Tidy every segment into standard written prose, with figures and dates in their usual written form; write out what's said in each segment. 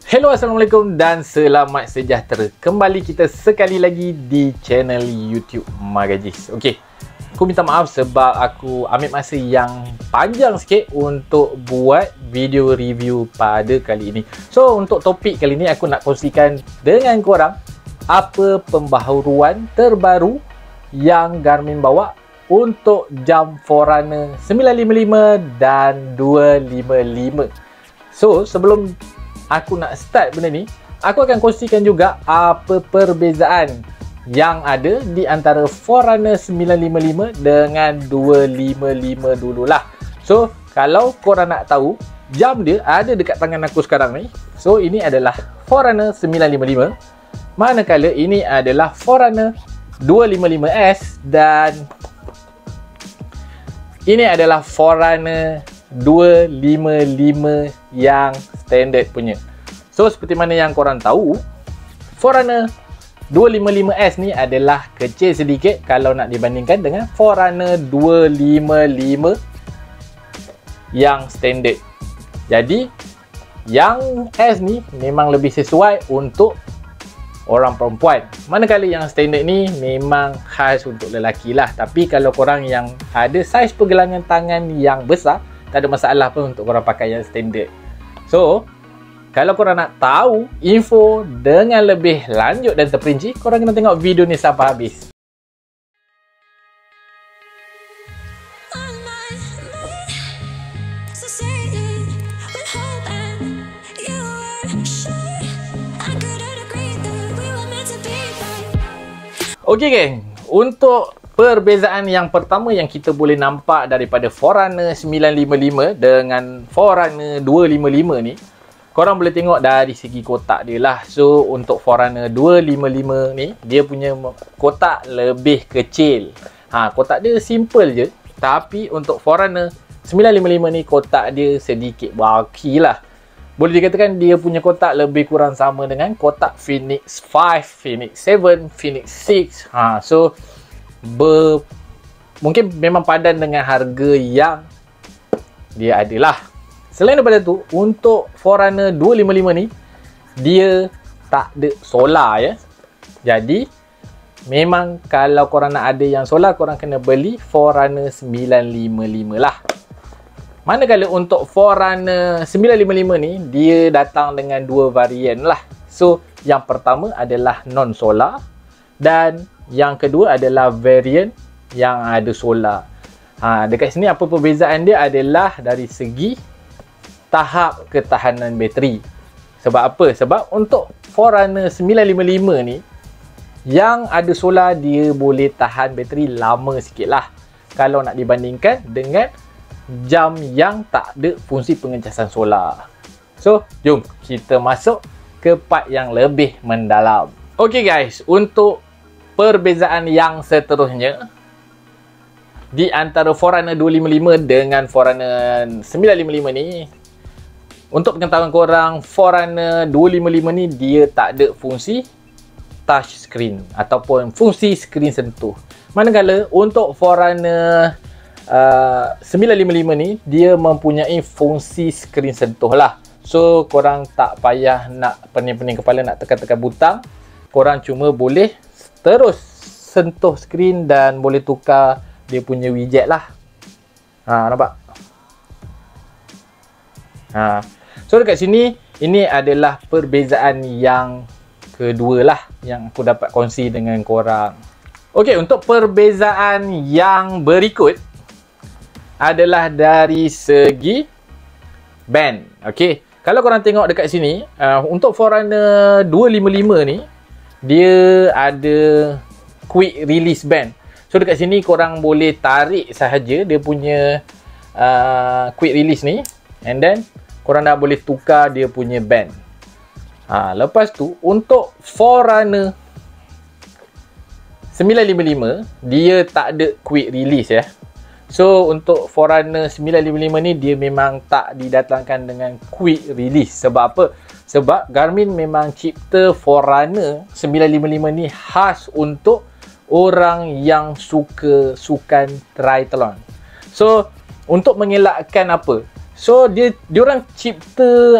Hello, Assalamualaikum dan selamat sejahtera. Kembali kita sekali lagi di channel YouTube Magajis. Okey, aku minta maaf sebab aku ambil masa yang panjang sikit untuk buat video review pada kali ini. So, untuk topik kali ini aku nak kongsikan dengan korang apa pembaharuan terbaru yang Garmin bawa untuk jam Forerunner 955 dan 255. So, sebelum aku nak start benda ni, aku akan kongsikan juga apa perbezaan yang ada di antara Forerunner 955 dengan 255 dululah. So, kalau korang nak tahu, jam dia ada dekat tangan aku sekarang ni. So, ini adalah Forerunner 955. Manakala ini adalah Forerunner 255S dan ini adalah Forerunner 255 yang standard punya. So, seperti mana yang korang tahu, Forerunner 255S ni adalah kecil sedikit kalau nak dibandingkan dengan Forerunner 255 yang standard. Jadi, yang S ni memang lebih sesuai untuk orang perempuan. Manakala yang standard ni memang khas untuk lelaki lah. Tapi kalau korang yang ada saiz pergelangan tangan yang besar, tak ada masalah pun untuk korang pakai yang standard. So, kalau korang nak tahu info dengan lebih lanjut dan terperinci, korang kena tengok video ni sampai habis. Okey geng, untuk perbezaan yang pertama yang kita boleh nampak daripada Forerunner 955 dengan Forerunner 255 ni, korang boleh tengok dari segi kotak dia lah. So, untuk Forerunner 255 ni, dia punya kotak lebih kecil. Kotak dia simple je. Tapi untuk Forerunner 955 ni, kotak dia sedikit bulky lah. Boleh dikatakan dia punya kotak lebih kurang sama dengan kotak Phoenix 5, Phoenix 7, Phoenix 6. So, mungkin memang padan dengan harga yang dia adalah. Selain daripada tu, untuk Forerunner 255 ni, dia tak ada solar ya. Jadi, memang kalau korang nak ada yang solar, korang kena beli Forerunner 955 lah. Manakala untuk Forerunner 955 ni, dia datang dengan dua varian lah. So, yang pertama adalah non-solar dan yang kedua adalah varian yang ada solar. Dekat sini apa perbezaan dia adalah dari segi tahap ketahanan bateri. Sebab apa? Sebab untuk Forerunner 955 ni, yang ada solar dia boleh tahan bateri lama sikit lah kalau nak dibandingkan dengan jam yang tak ada fungsi pengecasan solar. So, jom kita masuk ke part yang lebih mendalam. Okay guys, untuk perbezaan yang seterusnya di antara Forerunner 255 dengan Forerunner 955 ni, untuk pengetahuan korang, Forerunner 255 ni dia tak ada fungsi touch screen ataupun fungsi skrin sentuh. Manakala untuk Forerunner 955 ni, dia mempunyai fungsi skrin sentuh lah. So, korang tak payah nak pening-pening kepala nak tekan-tekan butang. Korang cuma boleh terus sentuh skrin dan boleh tukar dia punya widget lah. Nampak? So, dekat sini, ini adalah perbezaan yang kedua lah yang aku dapat kongsi dengan korang. Okey, untuk perbezaan yang berikut adalah dari segi band. Okey, kalau korang tengok dekat sini, untuk Forerunner 255 ni, dia ada quick release band. So, dekat sini korang boleh tarik sahaja dia punya quick release ni, and then korang dah boleh tukar dia punya band. Lepas tu, untuk Forerunner 955, dia tak ada quick release ya. So, untuk Forerunner 955 ni, dia memang tak didatangkan dengan quick release. Sebab apa? Sebab Garmin memang cipta Forerunner 955 ni khas untuk orang yang suka sukan triathlon. So, untuk mengelakkan apa? So diorang cipta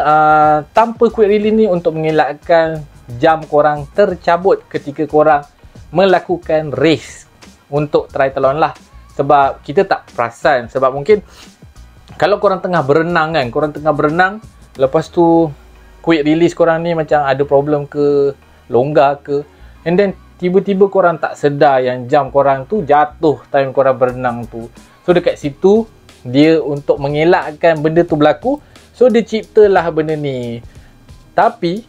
tanpa quick release ni untuk mengelakkan jam korang tercabut ketika korang melakukan race untuk triathlon lah. Sebab kita tak perasan, sebab mungkin kalau korang tengah berenang kan, korang tengah berenang, lepas tu quick release korang ni macam ada problem ke, longgar ke, and then tiba-tiba korang tak sedar yang jam korang tu jatuh time korang berenang tu. So dekat situ dia untuk mengelakkan benda tu berlaku, so dia ciptalah benda ni. Tapi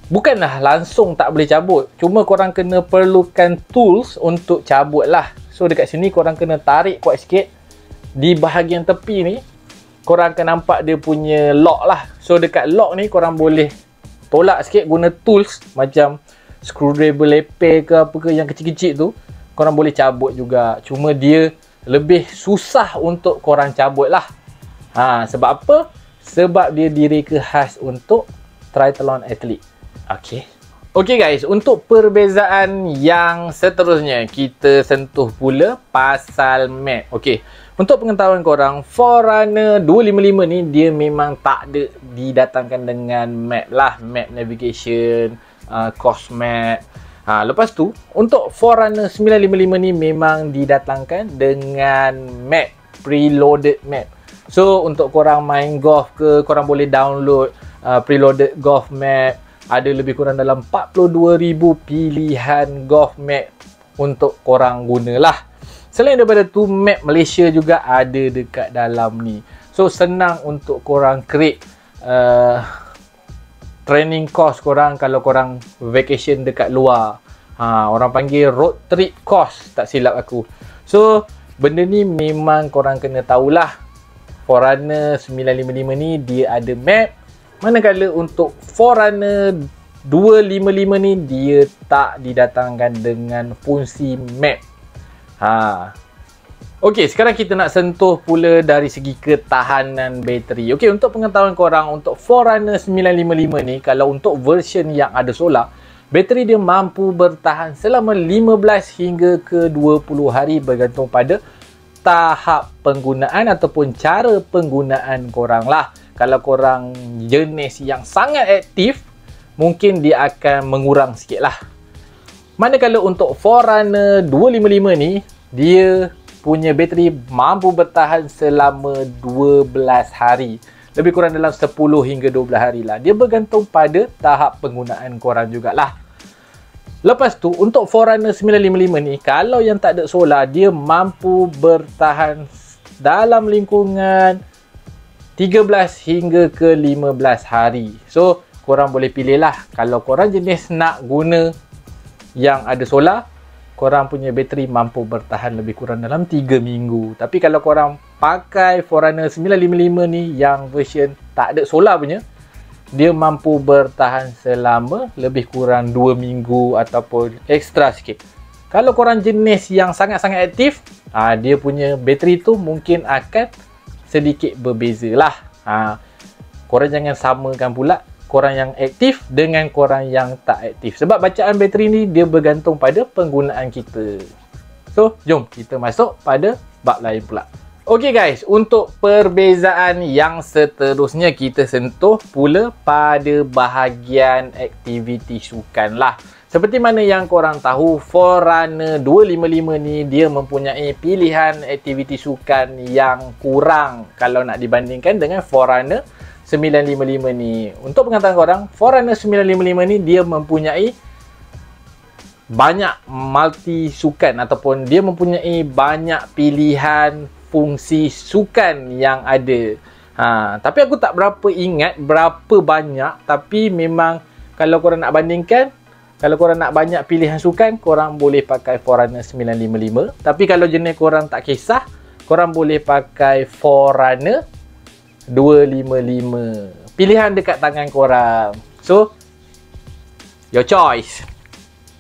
bukanlah langsung tak boleh cabut, cuma korang kena perlukan tools untuk cabut lah. So dekat sini korang kena tarik kuat sikit. Di bahagian tepi ni korang akan nampak dia punya lock lah. So dekat lock ni korang boleh tolak sikit guna tools macam screwdriver leper ke apa ke yang kecil-kecil tu. Korang boleh cabut juga, cuma dia lebih susah untuk korang cabut lah. Sebab apa? Sebab dia direka khas untuk triathlon athlete. Okay guys, untuk perbezaan yang seterusnya kita sentuh pula pasal map. Okay, untuk pengetahuan korang, Forerunner 255 ni dia memang tak ada didatangkan dengan map lah, map navigation, course map. Lepas tu untuk Forerunner 955 ni memang didatangkan dengan map, preloaded map. So untuk korang main golf ke, korang boleh download preloaded golf map. Ada lebih kurang dalam 42,000 pilihan golf map untuk korang gunalah. Selain daripada tu, map Malaysia juga ada dekat dalam ni. So senang untuk korang create training course korang kalau korang vacation dekat luar. Orang panggil road trip course, tak silap aku. So benda ni memang korang kena tahulah. Forerunner 955 ni dia ada map. Manakala untuk Forerunner 255 ni dia tak didatangkan dengan fungsi map. Okey, sekarang kita nak sentuh pula dari segi ketahanan bateri. Okey, untuk pengetahuan korang, untuk Forerunner 955 ni, kalau untuk version yang ada solar, bateri dia mampu bertahan selama 15 hingga ke 20 hari bergantung pada tahap penggunaan ataupun cara penggunaan korang lah. Kalau korang jenis yang sangat aktif, mungkin dia akan mengurang sikit lah. Manakala untuk Forerunner 255 ni, dia punya bateri mampu bertahan selama 12 hari. Lebih kurang dalam 10 hingga 12 hari lah. Dia bergantung pada tahap penggunaan korang jugalah. Lepas tu, untuk Forerunner 955 ni, kalau yang tak ada solar, dia mampu bertahan dalam lingkungan 13 hingga ke 15 hari. So, korang boleh pilih lah. Kalau korang jenis nak guna yang ada solar, korang punya bateri mampu bertahan lebih kurang dalam 3 minggu. Tapi kalau korang pakai Forerunner 955 ni yang version tak ada solar punya, dia mampu bertahan selama lebih kurang 2 minggu ataupun ekstra sikit. Kalau korang jenis yang sangat-sangat aktif, dia punya bateri tu mungkin akan sedikit berbeza lah. Korang jangan samakan pula korang yang aktif dengan korang yang tak aktif. Sebab bacaan bateri ni dia bergantung pada penggunaan kita. So, jom kita masuk pada bab lain pula. Okey guys, untuk perbezaan yang seterusnya kita sentuh pula pada bahagian aktiviti sukan lah. Seperti mana yang korang tahu, Forerunner 255 ni dia mempunyai pilihan aktiviti sukan yang kurang kalau nak dibandingkan dengan Forerunner 955 ni. Untuk pengetahuan korang, Forerunner 955 ni dia mempunyai banyak multi sukan ataupun dia mempunyai banyak pilihan fungsi sukan yang ada. Tapi aku tak berapa ingat berapa banyak, tapi memang kalau korang nak bandingkan, kalau korang nak banyak pilihan sukan, korang boleh pakai Forerunner 955. Tapi kalau jenis korang tak kisah, korang boleh pakai Forerunner 255. Pilihan dekat tangan korang. So, your choice.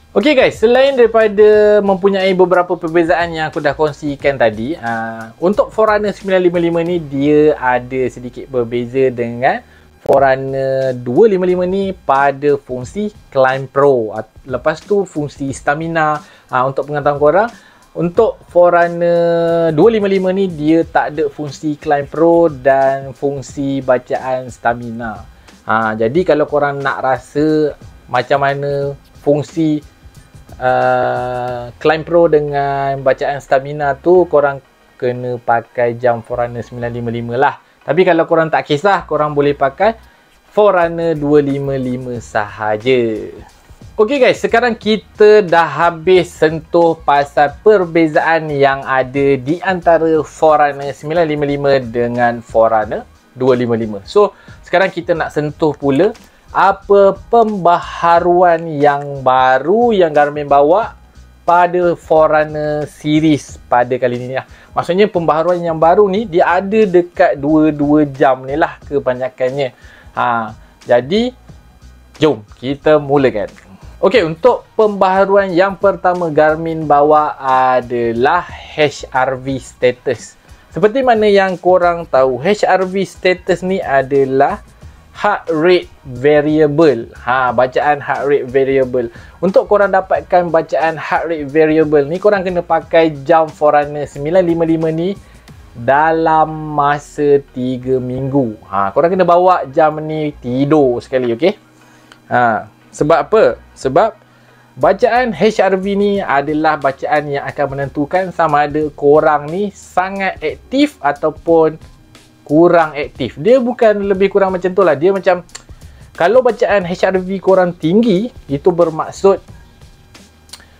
Okay guys, selain daripada mempunyai beberapa perbezaan yang aku dah kongsikan tadi, untuk Forerunner 955 ni dia ada sedikit berbeza dengan Forerunner 255 ni pada fungsi Climb Pro. Lepas tu fungsi stamina. Untuk pengetahuan korang, Untuk Forerunner 255 ni dia tak ada fungsi Climb Pro dan fungsi bacaan stamina. Jadi kalau korang nak rasa macam mana fungsi Climb Pro dengan bacaan stamina tu, korang kena pakai jam Forerunner 955 lah. Tapi kalau korang tak kisah, korang boleh pakai Forerunner 255 sahaja. Okey guys, sekarang kita dah habis sentuh pasal perbezaan yang ada di antara Forerunner 955 dengan Forerunner 255. So, sekarang kita nak sentuh pula apa pembaharuan yang baru yang Garmin bawa pada Forerunner series pada kali ni lah. Maksudnya pembaharuan yang baru ni dia ada dekat 2 jam ni lah kebanyakannya. Jadi jom kita mulakan. Okey, untuk pembaharuan yang pertama Garmin bawa adalah HRV status. Seperti mana yang korang tahu, HRV status ni adalah heart rate variable. Bacaan heart rate variable. Untuk korang dapatkan bacaan heart rate variable ni, korang kena pakai jam Forerunner 955 ni dalam masa 3 minggu. Korang kena bawa jam ni tidur sekali, okey? Sebab apa? Sebab bacaan HRV ni adalah bacaan yang akan menentukan sama ada korang ni sangat aktif ataupun kurang aktif. Dia bukan lebih kurang macam tu lah. Dia macam, kalau bacaan HRV korang tinggi, itu bermaksud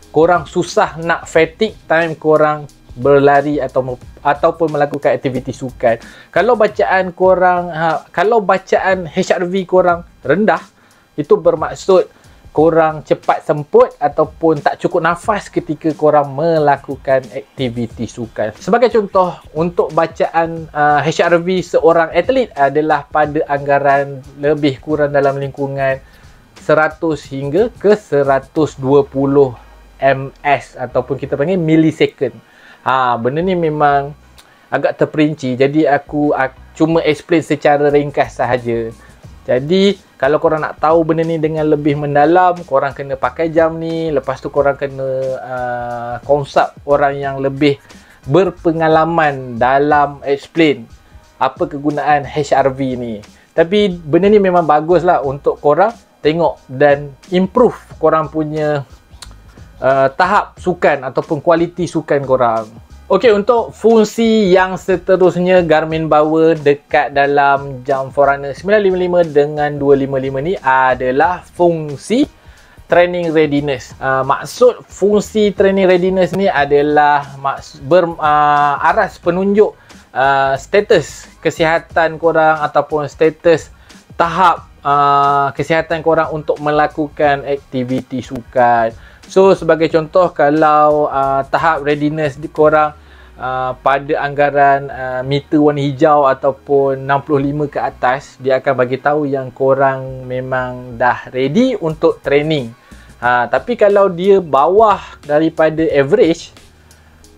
korang susah nak fatigue time korang berlari ataupun melakukan aktiviti sukan. Kalau bacaan HRV korang rendah, itu bermaksud korang cepat semput ataupun tak cukup nafas ketika korang melakukan aktiviti sukan. Sebagai contoh, untuk bacaan HRV seorang atlet adalah pada anggaran lebih kurang dalam lingkungan 100 hingga ke 120 ms ataupun kita panggil millisecond. Benda ni memang agak terperinci, jadi aku cuma explain secara ringkas sahaja. Jadi kalau korang nak tahu benda ni dengan lebih mendalam, korang kena pakai jam ni. Lepas tu korang kena consult orang yang lebih berpengalaman dalam explain apa kegunaan HRV ni. Tapi benda ni memang bagus lah untuk korang tengok dan improve korang punya tahap sukan ataupun kualiti sukan korang. Okey, untuk fungsi yang seterusnya Garmin bawa dekat dalam jam Forerunner 955 dengan 255 ni adalah fungsi training readiness. Maksud fungsi training readiness ni adalah aras penunjuk status kesihatan korang ataupun status tahap kesihatan korang untuk melakukan aktiviti sukan. So sebagai contoh, kalau tahap readiness di korang pada anggaran meter warna hijau ataupun 65 ke atas, dia akan bagi tahu yang korang memang dah ready untuk training. Tapi kalau dia bawah daripada average,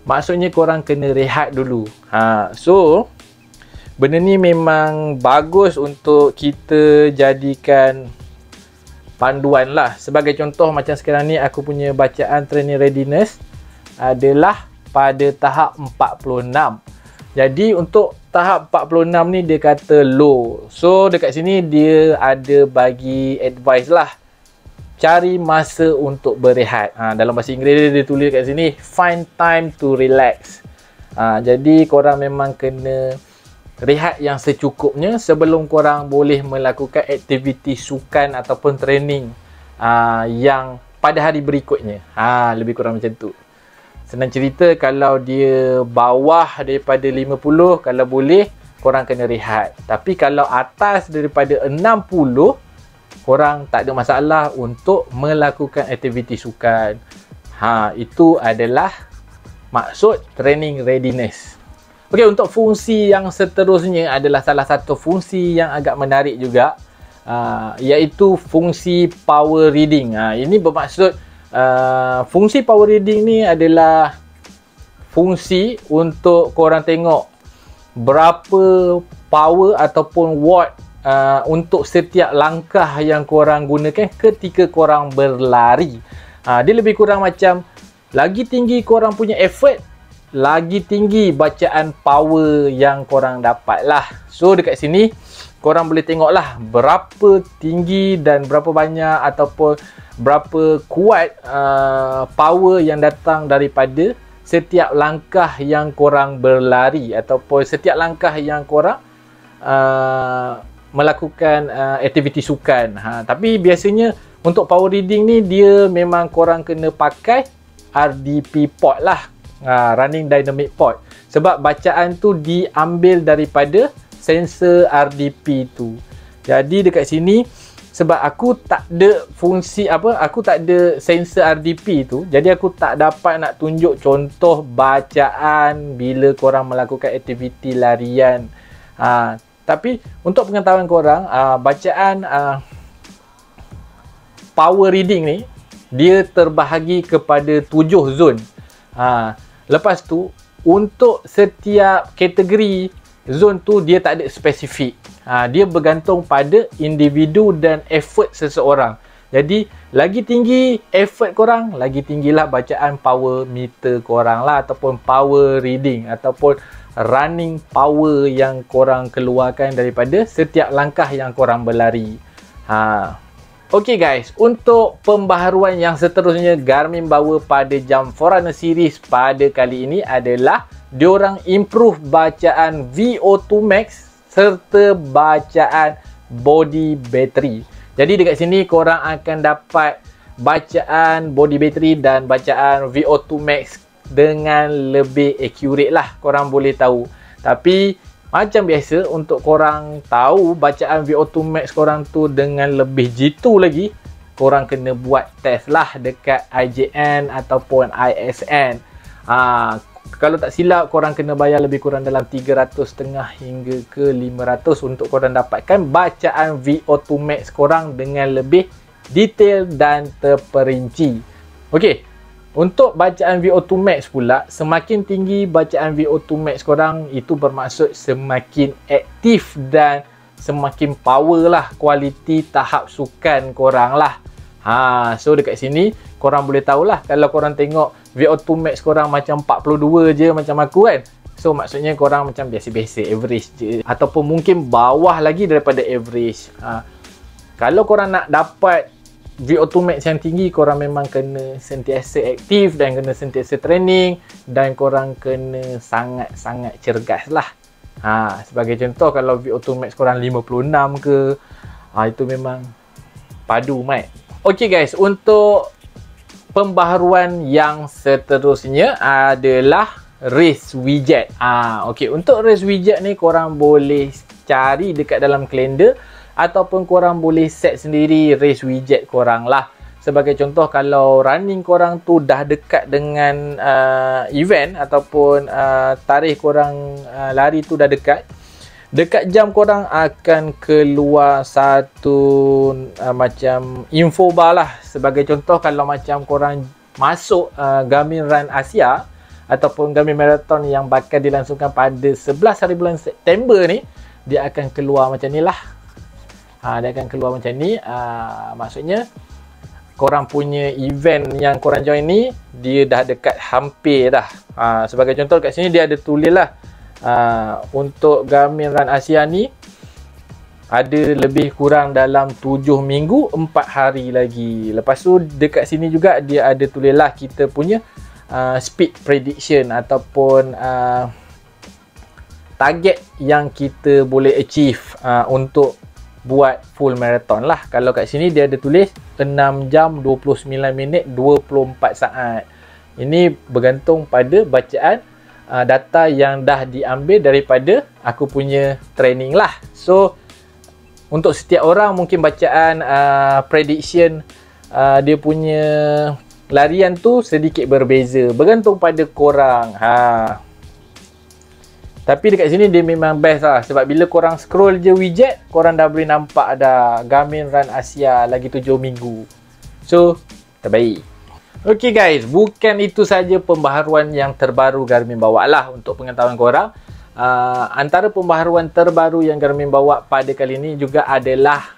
maksudnya korang kena rehat dulu. So benda ni memang bagus untuk kita jadikan panduan lah. Sebagai contoh, macam sekarang ni aku punya bacaan training readiness adalah pada tahap 46. Jadi untuk tahap 46 ni dia kata low. So dekat sini dia ada bagi advice lah, cari masa untuk berehat. Dalam bahasa Inggeris dia tulis kat sini, find time to relax. Jadi korang memang kena rehat yang secukupnya sebelum korang boleh melakukan aktiviti sukan ataupun training yang pada hari berikutnya. Lebih kurang macam tu. Senang cerita, kalau dia bawah daripada 50, kalau boleh korang kena rehat. Tapi kalau atas daripada 60, korang tak ada masalah untuk melakukan aktiviti sukan. Itu adalah maksud training readiness. Okey, untuk fungsi yang seterusnya adalah salah satu fungsi yang agak menarik juga, iaitu fungsi power reading. Ini bermaksud fungsi power reading ni adalah fungsi untuk korang tengok berapa power ataupun watt untuk setiap langkah yang korang gunakan ketika korang berlari. Dia lebih kurang macam lagi tinggi korang punya effort, lagi tinggi bacaan power yang korang dapat lah. So dekat sini korang boleh tengok lah berapa tinggi dan berapa banyak ataupun berapa kuat power yang datang daripada setiap langkah yang korang berlari ataupun setiap langkah yang korang melakukan aktiviti sukan. Tapi biasanya untuk power reading ni dia memang korang kena pakai RDP port lah, running dynamic port, sebab bacaan tu diambil daripada sensor RDP tu. Jadi dekat sini sebab aku tak ada fungsi aku tak ada sensor RDP tu, jadi aku tak dapat nak tunjuk contoh bacaan bila korang melakukan aktiviti larian. Tapi untuk pengetahuan korang, bacaan power reading ni dia terbahagi kepada 7 zon. Lepas tu untuk setiap kategori zon tu dia tak ada spesifik. Dia bergantung pada individu dan effort seseorang. Jadi lagi tinggi effort korang, lagi tinggilah bacaan power meter korang lah, ataupun power reading ataupun running power yang korang keluarkan daripada setiap langkah yang korang berlari. Okay guys, untuk pembaharuan yang seterusnya Garmin bawa pada jam Forerunner series pada kali ini adalah diorang improve bacaan VO2 max serta bacaan body battery. Jadi dekat sini korang akan dapat bacaan body battery dan bacaan VO2 max dengan lebih accurate lah, korang boleh tahu. Tapi macam biasa, untuk korang tahu bacaan VO2 max korang tu dengan lebih jitu lagi, korang kena buat test lah dekat IJN ataupun ISN. Kalau tak silap korang kena bayar lebih kurang dalam 300.5 hingga ke 500 untuk korang dapatkan bacaan VO2 max korang dengan lebih detail dan terperinci. Okey, untuk bacaan VO2 max pula, semakin tinggi bacaan VO2 max korang, itu bermaksud semakin aktif dan semakin power lah kualiti tahap sukan korang lah. So dekat sini korang boleh tahulah, kalau korang tengok VO2 max korang macam 42 je macam aku kan, so maksudnya korang macam biasa-biasa, average je, ataupun mungkin bawah lagi daripada average. Kalau korang nak dapat VO2 max yang tinggi, korang memang kena sentiasa aktif dan kena sentiasa training, dan korang kena sangat-sangat cergas lah. Sebagai contoh, kalau VO2 max korang 56 ke, itu memang padu mat. Okay guys, untuk pembaharuan yang seterusnya adalah race widget. Okay, untuk race widget ni korang boleh cari dekat dalam kalender, ataupun korang boleh set sendiri race widget korang lah. Sebagai contoh, kalau running korang tu dah dekat dengan event ataupun tarikh korang lari tu dah dekat jam, korang akan keluar satu macam info bar lah. Sebagai contoh, kalau macam korang masuk Garmin Run Asia ataupun Garmin Marathon yang bakal dilangsungkan pada 11 hari bulan September ni, dia akan keluar macam ni lah. Dia akan keluar macam ni. Maksudnya korang punya event yang korang join ni, dia dah dekat hampir dah. Sebagai contoh kat sini dia ada tulis lah, untuk Garmin Run Asia ni ada lebih kurang dalam 7 minggu 4 hari lagi. Lepas tu dekat sini juga dia ada tulis lah kita punya speed prediction ataupun target yang kita boleh achieve untuk buat full marathon lah. Kalau kat sini dia ada tulis 6 jam 29 minit 24 saat. Ini bergantung pada bacaan data yang dah diambil daripada aku punya training lah. So untuk setiap orang mungkin bacaan prediction dia punya larian tu sedikit berbeza, bergantung pada korang. Tapi dekat sini dia memang best lah, sebab bila korang scroll je widget, korang dah boleh nampak ada Garmin Run Asia lagi 7 minggu. So terbaik. Okay guys, bukan itu saja pembaharuan yang terbaru Garmin bawa lah. Untuk pengetahuan korang, antara pembaharuan terbaru yang Garmin bawa pada kali ini juga adalah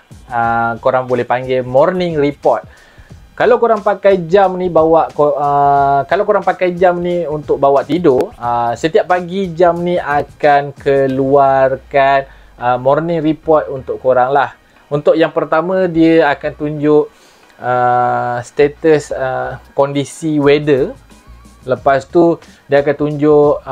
korang boleh panggil morning report. Kalau korang pakai jam ni kalau korang pakai jam ni untuk bawa tidur, setiap pagi jam ni akan keluarkan morning report untuk korang lah. Untuk yang pertama, dia akan tunjuk status kondisi weather. Lepas tu dia akan tunjuk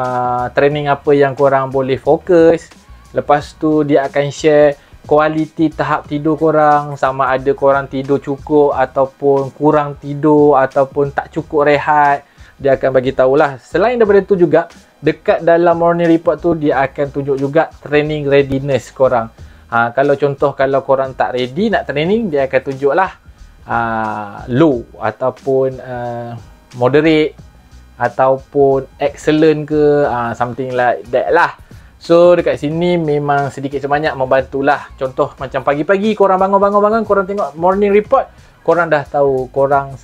training apa yang korang boleh fokus. Lepas tu dia akan share kualiti tahap tidur korang, sama ada korang tidur cukup ataupun kurang tidur ataupun tak cukup rehat. Dia akan bagi tahulah. Selain daripada tu juga, dekat dalam morning report tu dia akan tunjuk juga training readiness korang. Kalau contoh kalau korang tak ready nak training, dia akan tunjuklah low ataupun moderate ataupun excellent ke, something like that lah. So dekat sini memang sedikit sebanyak membantulah. Contoh macam pagi-pagi korang bangun, korang tengok morning report, korang dah tahu korang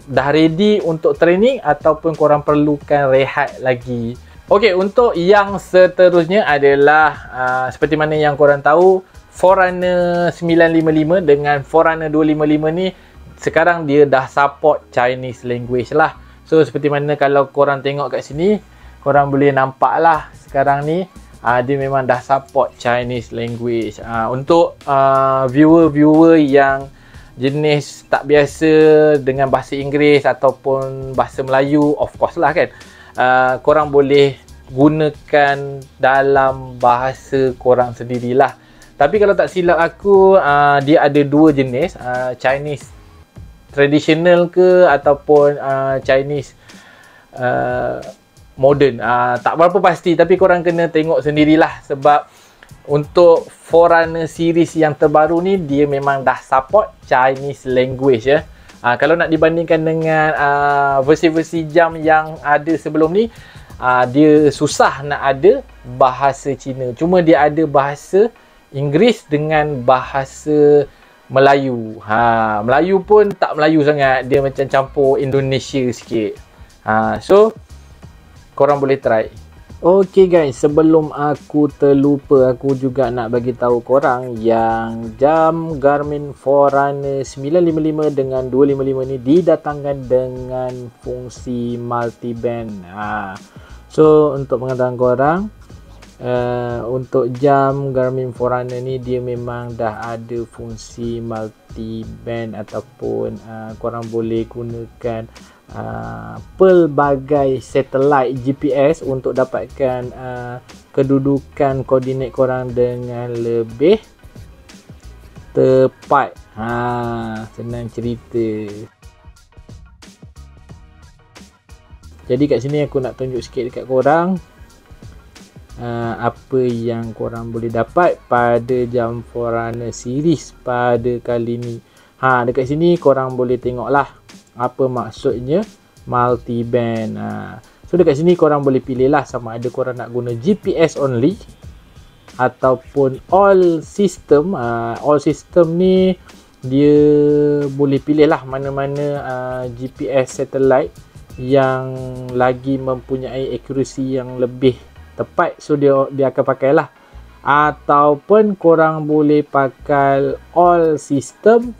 dah ready untuk training ataupun korang perlukan rehat lagi. Okey, untuk yang seterusnya adalah seperti mana yang korang tahu, Forerunner 955 dengan Forerunner 255 ni sekarang dia dah support Chinese language lah. So seperti mana kalau korang tengok kat sini, korang boleh nampak lah sekarang ni dia memang dah support Chinese language. Untuk viewer-viewer yang jenis tak biasa dengan bahasa Inggeris ataupun bahasa Melayu, of course lah kan, korang boleh gunakan dalam bahasa korang sendirilah. Tapi kalau tak silap aku, dia ada dua jenis, Chinese traditional ke ataupun Chinese modern. Tak berapa pasti, tapi korang kena tengok sendirilah. Sebab untuk Forerunner series yang terbaru ni, dia memang dah support Chinese language ya. Kalau nak dibandingkan dengan versi-versi jam yang ada sebelum ni, dia susah nak ada bahasa Cina. Cuma dia ada bahasa Inggeris dengan bahasa Melayu. Melayu pun tak Melayu sangat, dia macam campur Indonesia sikit. So korang boleh try. Okay guys, sebelum aku terlupa, aku juga nak bagi tahu korang yang jam Garmin Forerunner 955 dengan 255 ni didatangkan dengan fungsi multiband. So untuk pengetahuan korang, untuk jam Garmin Forerunner ni dia memang dah ada fungsi multiband ataupun korang boleh gunakan pelbagai satellite GPS untuk dapatkan kedudukan koordinat korang dengan lebih tepat. Senang cerita. Jadi kat sini aku nak tunjuk sikit dekat korang apa yang korang boleh dapat pada jam Forerunner series pada kali ni. Dekat sini korang boleh tengok lah apa maksudnya multiband. So dekat sini korang boleh pilih lah sama ada korang nak guna GPS only ataupun all system. All system ni dia boleh pilih lah mana-mana GPS satellite yang lagi mempunyai accuracy yang lebih tepat. So dia akan pakai lah. Ataupun korang boleh pakai all system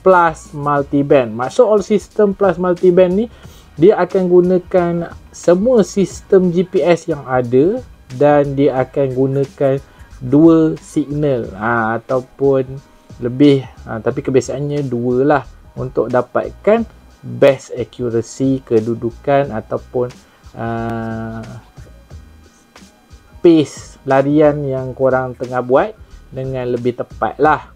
plus multiband. Maksud all system plus multiband ni, dia akan gunakan semua sistem GPS yang ada dan dia akan gunakan dua signal ataupun lebih, tapi kebiasaannya dua lah untuk dapatkan best accuracy kedudukan ataupun pace larian yang korang tengah buat dengan lebih tepat lah.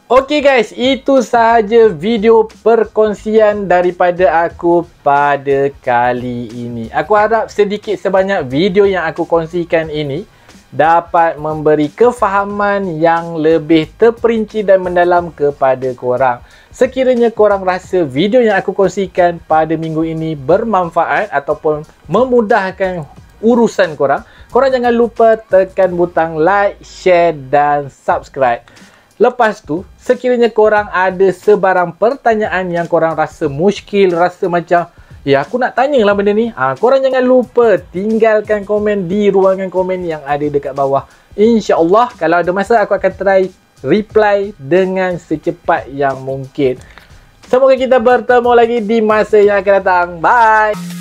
Okey guys, itu sahaja video perkongsian daripada aku pada kali ini. Aku harap sedikit sebanyak video yang aku kongsikan ini dapat memberi kefahaman yang lebih terperinci dan mendalam kepada korang. Sekiranya korang rasa video yang aku kongsikan pada minggu ini bermanfaat ataupun memudahkan urusan korang, korang jangan lupa tekan butang like, share dan subscribe. Lepas tu, sekiranya korang ada sebarang pertanyaan yang korang rasa muskil, rasa macam, ya aku nak tanya lah benda ni, korang jangan lupa tinggalkan komen di ruangan komen yang ada dekat bawah. InsyaAllah kalau ada masa aku akan try reply dengan secepat yang mungkin. Semoga kita bertemu lagi di masa yang akan datang. Bye.